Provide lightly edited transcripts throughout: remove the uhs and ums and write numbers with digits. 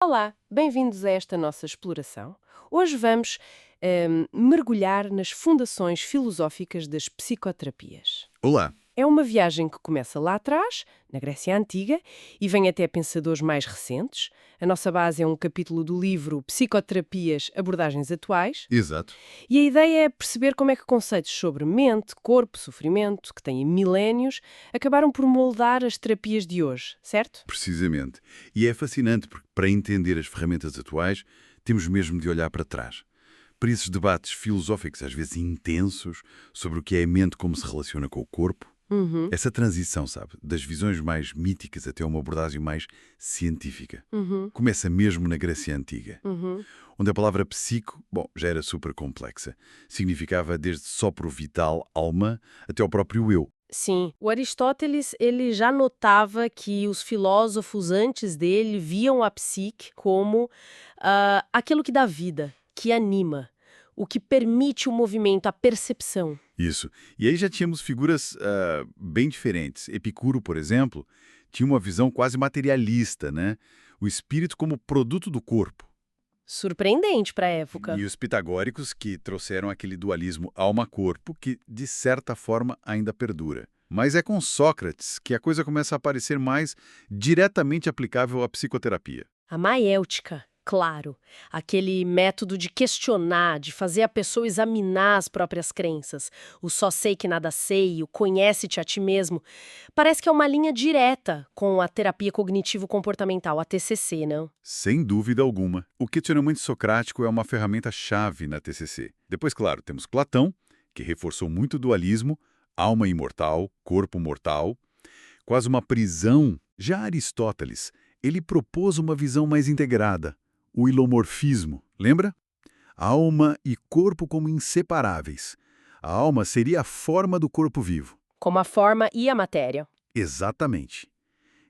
Olá, bem-vindos a esta nossa exploração. Hoje vamos mergulhar nas fundações filosóficas das psicoterapias. Olá. É uma viagem que começa lá atrás, na Grécia Antiga, e vem até pensadores mais recentes. A nossa base é um capítulo do livro Psicoterapias, Abordagens Atuais, Exato. e a ideia é perceber como é que conceitos sobre mente, corpo, sofrimento, que têm milénios, acabaram por moldar as terapias de hoje, certo? Precisamente. E é fascinante porque, para entender as ferramentas atuais, temos mesmo de olhar para trás. Para esses debates filosóficos, às vezes intensos, sobre o que é a mente, como se relaciona com o corpo, Uhum, essa transição, sabe, das visões mais míticas até uma abordagem mais científica, uhum, começa mesmo na Grécia Antiga, uhum. onde a palavra psico, já era super complexa. Significava desde sopro vital, alma, até o próprio eu. Sim, o Aristóteles ele já notava que os filósofos antes dele viam a psique como aquilo que dá vida, que anima, o que permite o movimento, a percepção. Isso. E aí já tínhamos figuras bem diferentes. Epicuro, por exemplo, tinha uma visão quase materialista, né? O espírito como produto do corpo. Surpreendente para a época. E os pitagóricos que trouxeram aquele dualismo alma-corpo que, de certa forma, ainda perdura. Mas é com Sócrates que a coisa começa a parecer mais diretamente aplicável à psicoterapia. A maêutica, claro, aquele método de questionar, de fazer a pessoa examinar as próprias crenças, o só sei que nada sei, o conhece-te a ti mesmo, parece que é uma linha direta com a terapia cognitivo-comportamental, a TCC, não? Sem dúvida alguma. O questionamento socrático é uma ferramenta-chave na TCC. Depois, claro, temos Platão, que reforçou muito o dualismo, alma imortal, corpo mortal, quase uma prisão. Já Aristóteles, ele propôs uma visão mais integrada, o ilomorfismo, lembra? Alma e corpo como inseparáveis. A alma seria a forma do corpo vivo. Como a forma e a matéria. Exatamente.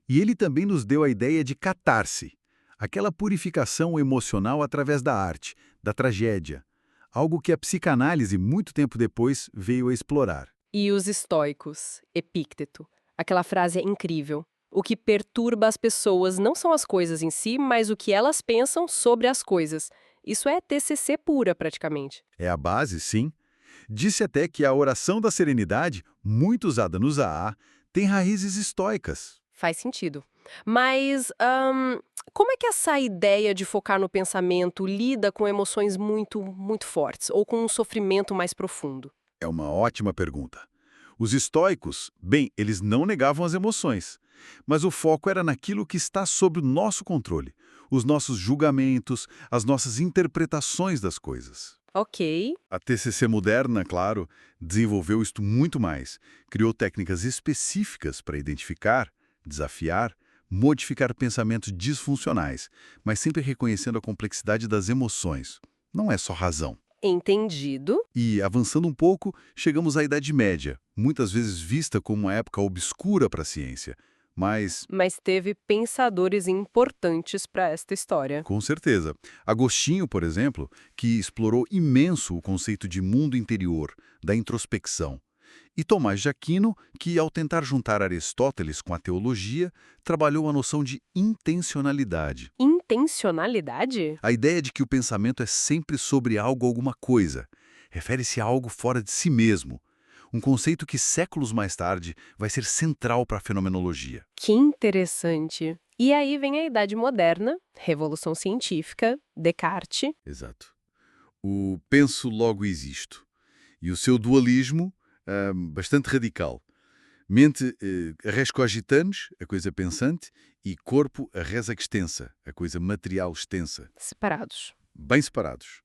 E ele também nos deu a ideia de catarse, aquela purificação emocional através da arte, da tragédia, algo que a psicanálise, muito tempo depois, veio a explorar. E os estoicos, Epícteto. Aquela frase é incrível. O que perturba as pessoas não são as coisas em si, mas o que elas pensam sobre as coisas. Isso é TCC pura, praticamente. É a base, sim. Disse até que a oração da serenidade, muito usada no Zaá, tem raízes estoicas. Faz sentido. Mas, como é que essa ideia de focar no pensamento lida com emoções muito fortes, ou com um sofrimento mais profundo? É uma ótima pergunta. Os estoicos, bem, eles não negavam as emoções, mas o foco era naquilo que está sob o nosso controle, os nossos julgamentos, as nossas interpretações das coisas. Ok. A TCC moderna, claro, desenvolveu isto muito mais. Criou técnicas específicas para identificar, desafiar, modificar pensamentos disfuncionais, mas sempre reconhecendo a complexidade das emoções. Não é só razão. Entendido. E, avançando um pouco, chegamos à Idade Média, muitas vezes vista como uma época obscura para a ciência. Mas, Mas teve pensadores importantes para esta história. com certeza, Agostinho, por exemplo, que explorou imenso o conceito de mundo interior, da introspecção. E Tomás de Aquino, que, ao tentar juntar Aristóteles com a teologia, trabalhou a noção de intencionalidade. Intencionalidade? A ideia de que o pensamento é sempre sobre algo ou alguma coisa. Refere-se a algo fora de si mesmo. Um conceito que séculos mais tarde vai ser central para a fenomenologia. Que interessante. E aí vem a Idade Moderna, Revolução Científica, Descartes. Exato. O penso logo existo. E o seu dualismo, bastante radical. Mente, a res cogitans, a coisa pensante, e corpo, a res extensa, a coisa material extensa. Separados. Bem separados.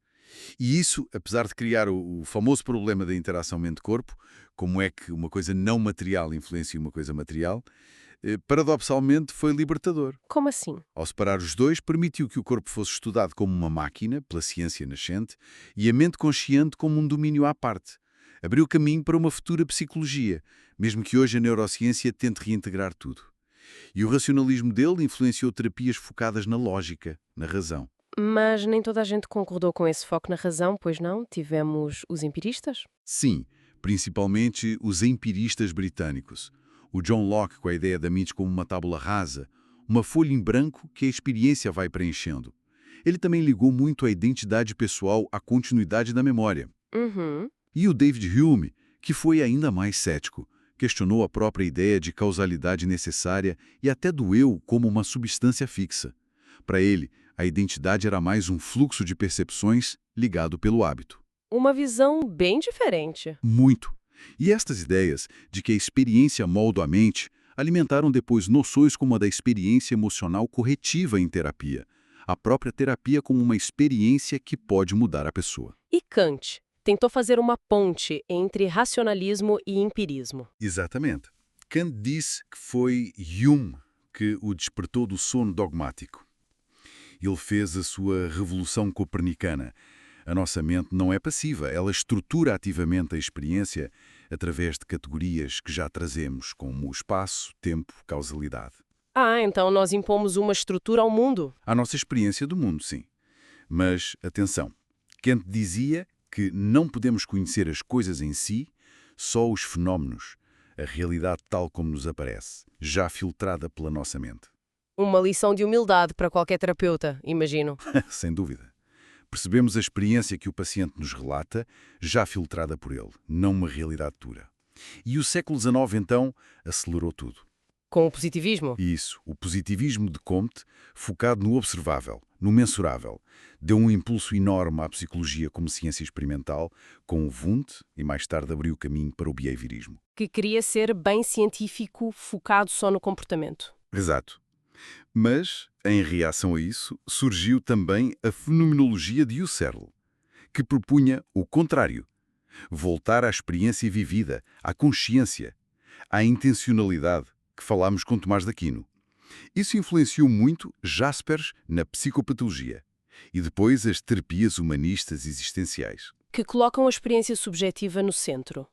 E isso, apesar de criar o famoso problema da interação mente-corpo, como é que uma coisa não material influencia uma coisa material, paradoxalmente foi libertador. Como assim? Ao separar os dois, permitiu que o corpo fosse estudado como uma máquina, pela ciência nascente, e a mente consciente como um domínio à parte. Abriu caminho para uma futura psicologia, mesmo que hoje a neurociência tente reintegrar tudo. E o racionalismo dele influenciou terapias focadas na lógica, na razão. Mas nem toda a gente concordou com esse foco na razão, pois não? Tivemos os empiristas? Sim, principalmente os empiristas britânicos. O John Locke com a ideia da mente como uma tábula rasa, uma folha em branco que a experiência vai preenchendo. Ele também ligou muito a identidade pessoal à continuidade da memória. Uhum. E o David Hume, que foi ainda mais cético, questionou a própria ideia de causalidade necessária e até do eu como uma substância fixa. Para ele, a identidade era mais um fluxo de percepções ligado pelo hábito. Uma visão bem diferente. Muito. E estas ideias de que a experiência molda a mente alimentaram depois noções como a da experiência emocional corretiva em terapia, a própria terapia como uma experiência que pode mudar a pessoa. E Kant tentou fazer uma ponte entre racionalismo e empirismo. Exatamente. Kant disse que foi Hume que o despertou do sono dogmático. Ele fez a sua revolução copernicana. A nossa mente não é passiva, ela estrutura ativamente a experiência através de categorias que já trazemos, como espaço, tempo, causalidade. Ah, então nós impomos uma estrutura ao mundo. A nossa experiência do mundo, sim. Mas, atenção, Kant dizia que não podemos conhecer as coisas em si, só os fenómenos, a realidade tal como nos aparece, já filtrada pela nossa mente. Uma lição de humildade para qualquer terapeuta, imagino. Sem dúvida. Percebemos a experiência que o paciente nos relata, já filtrada por ele, não uma realidade dura. E o século XIX, então, acelerou tudo. Com o positivismo? Isso, o positivismo de Comte, focado no observável, no mensurável, deu um impulso enorme à psicologia como ciência experimental, com o Wundt, e mais tarde abriu caminho para o behaviorismo. Que queria ser bem científico, focado só no comportamento. Exato. Mas, em reação a isso, surgiu também a fenomenologia de Husserl, que propunha o contrário, voltar à experiência vivida, à consciência, à intencionalidade, que falámos com Tomás de Aquino. Isso influenciou muito Jaspers na psicopatologia e depois as terapias humanistas existenciais. Que colocam a experiência subjetiva no centro.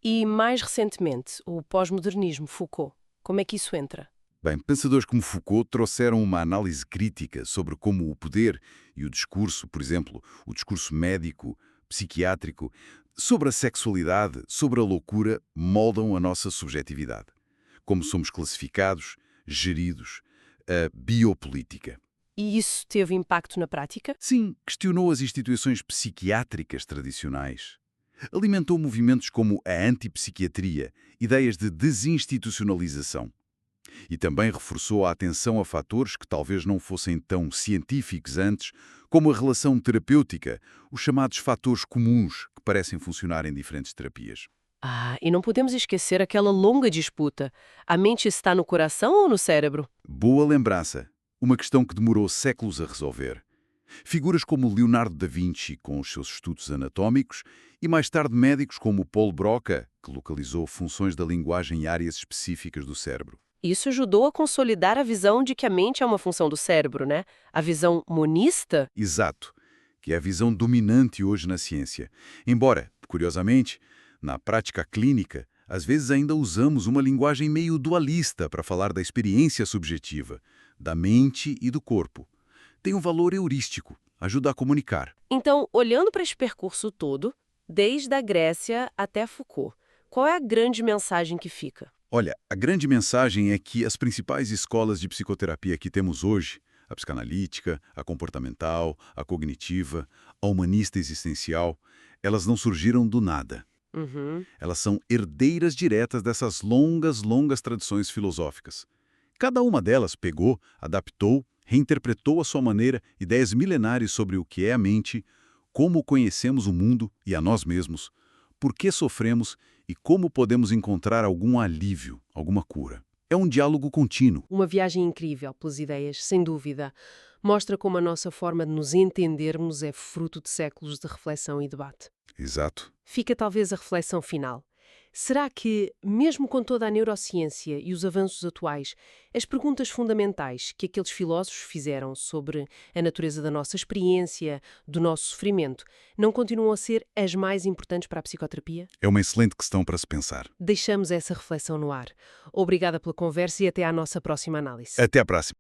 E, mais recentemente, o pós-modernismo, Foucault. Como é que isso entra? Bem, pensadores como Foucault trouxeram uma análise crítica sobre como o poder e o discurso, por exemplo, o discurso médico, psiquiátrico, sobre a sexualidade, sobre a loucura, moldam a nossa subjetividade. Como somos classificados, geridos, a biopolítica. E isso teve impacto na prática? Sim, questionou as instituições psiquiátricas tradicionais. Alimentou movimentos como a antipsiquiatria, ideias de desinstitucionalização. E também reforçou a atenção a fatores que talvez não fossem tão científicos antes, como a relação terapêutica, os chamados fatores comuns que parecem funcionar em diferentes terapias. Ah, e não podemos esquecer aquela longa disputa. A mente está no coração ou no cérebro? Boa lembrança. Uma questão que demorou séculos a resolver. Figuras como Leonardo da Vinci, com os seus estudos anatómicos, e mais tarde médicos como Paul Broca, que localizou funções da linguagem em áreas específicas do cérebro. Isso ajudou a consolidar a visão de que a mente é uma função do cérebro, né? A visão monista? Exato, que é a visão dominante hoje na ciência. Embora, curiosamente, na prática clínica, às vezes ainda usamos uma linguagem meio dualista para falar da experiência subjetiva, da mente e do corpo. Tem um valor heurístico, ajuda a comunicar. Então, olhando para esse percurso todo, desde a Grécia até Foucault, qual é a grande mensagem que fica? Olha, a grande mensagem é que as principais escolas de psicoterapia que temos hoje, a psicanalítica, a comportamental, a cognitiva, a humanista existencial, elas não surgiram do nada. Uhum. Elas são herdeiras diretas dessas longas tradições filosóficas. Cada uma delas pegou, adaptou, reinterpretou à sua maneira ideias milenares sobre o que é a mente, como conhecemos o mundo e a nós mesmos, por que sofremos e como podemos encontrar algum alívio, alguma cura. É um diálogo contínuo. Uma viagem incrível pelas ideias, sem dúvida. Mostra como a nossa forma de nos entendermos é fruto de séculos de reflexão e debate. Exato. Fica talvez a reflexão final. Será que, mesmo com toda a neurociência e os avanços atuais, as perguntas fundamentais que aqueles filósofos fizeram sobre a natureza da nossa experiência, do nosso sofrimento, não continuam a ser as mais importantes para a psicoterapia? É uma excelente questão para se pensar. Deixamos essa reflexão no ar. Obrigada pela conversa e até à nossa próxima análise. Até à próxima.